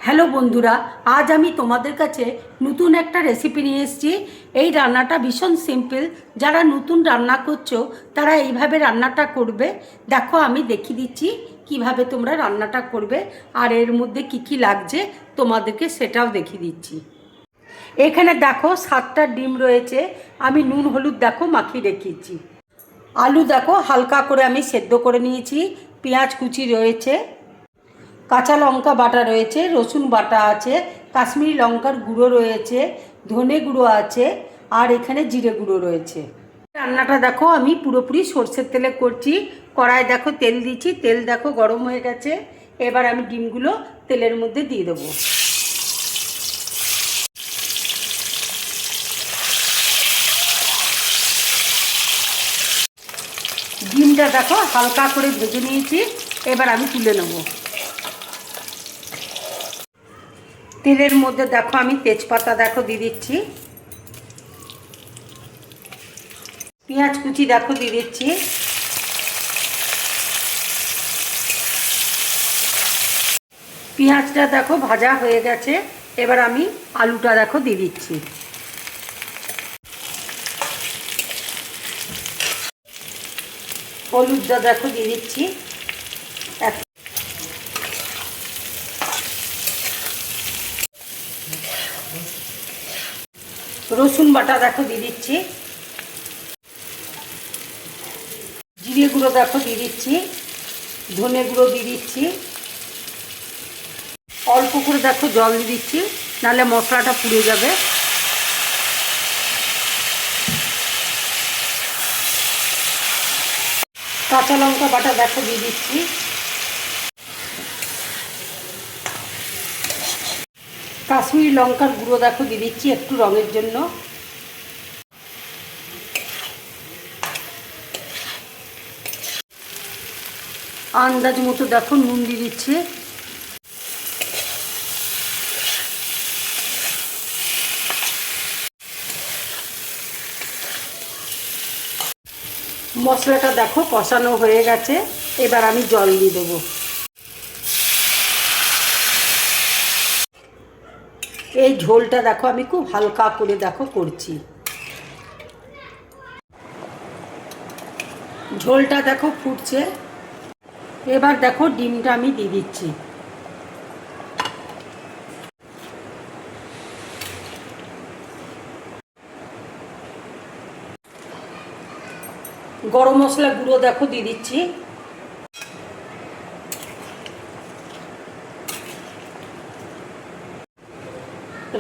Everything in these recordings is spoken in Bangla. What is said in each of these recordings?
হ্যালো বন্ধুরা, আজ আমি তোমাদের কাছে নতুন একটা রেসিপি নিয়ে এসেছি। এই রান্নাটা ভীষণ সিম্পল। যারা নতুন রান্না করছো তারা এইভাবে রান্নাটা করবে। দেখো, আমি দেখিয়ে দিচ্ছি কিভাবে তোমরা রান্নাটা করবে, আর এর মধ্যে কি কি লাগছে তোমাদেরকে সেটাও দেখিয়ে দিচ্ছি। এখানে দেখো 7টা ডিম রয়েছে, আমি নুন হলুদ দেখো মাখিয়ে রেখেছি। আলু দেখো হালকা করে আমি সেদ্ধ করে নিয়েছি। পেঁয়াজ কুচি রয়েছে, কাঁচা লঙ্কা বাটা রয়েছে, রসুন বাটা আছে, কাশ্মীরি লঙ্কার গুঁড়ো রয়েছে, ধনে গুঁড়ো আছে, আর এখানে জিরে গুঁড়ো রয়েছে। রান্নাটা দেখো আমি পুরোপুরি সর্ষের তেলে করছি। কড়াই দেখো তেল দিচ্ছি, তেল দেখো গরম হয়ে গেছে। এবার আমি ডিমগুলো তেলের মধ্যে দিয়ে দেবো। ডিমটা দেখো হালকা করে ভেজে নিয়েছি, এবার আমি তুলে নেব। তেলের মধ্যে দেখো আমি তেজপাতা দেখো দিয়ে দিচ্ছি, পেঁয়াজ কুচি দেখো দিয়ে দিচ্ছি, পেঁয়াজটা দেখো ভাজা হয়ে গেছে। এবার আমি আলুটা দেখো দিয়ে দিচ্ছি। হলুদটা দেখো দিয়ে দিচ্ছি। রসুন বাটা দেখো দিয়ে দিচ্ছি, জিরে গুঁড়ো দেখো দিয়ে দিচ্ছি, ধনে গুঁড়ো দিয়ে দিচ্ছি, অল্প করে দেখো জল দিয়ে দিচ্ছি, নাহলে মশলাটা পুড়ে যাবে। কাঁচা লঙ্কা বাটা দেখো দিয়ে দিচ্ছি, কাশ্মীরি লঙ্কার গুঁড়ো দেখো দিয়ে দিচ্ছি একটু রঙের জন্য। আন্দাজ মতো দেখো নুন দিয়ে দিচ্ছি। মশলাটা দেখো কষানো হয়ে গেছে, এবার আমি জল দিয়ে দেবো। এই ঝোলটা দেখো আমি খুব হালকা করে দেখো করছি। ঝোলটা দেখো ফুটছে, এবার দেখো ডিমটা আমি দিয়ে দিচ্ছি। গরম মশলা গুঁড়ো দেখো দিয়ে দিচ্ছি।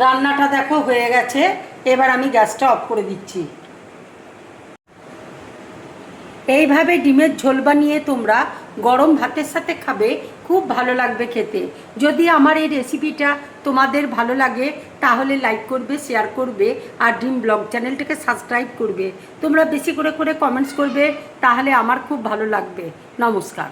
রান্নাটা দেখো হয়ে গেছে, এবার আমি গ্যাসটা অফ করে দিচ্ছি। এইভাবে ডিমের ঝোল বানিয়ে তোমরা গরম ভাতের সাথে খাবে, খুব ভালো লাগবে খেতে। যদি আমার এই রেসিপিটা তোমাদের ভালো লাগে তাহলে লাইক করবে, শেয়ার করবে, আর ড্রিম ব্লগ চ্যানেলটাকে সাবস্ক্রাইব করবে। তোমরা বেশি করে কমেন্টস করবে, তাহলে আমার খুব ভালো লাগবে। নমস্কার।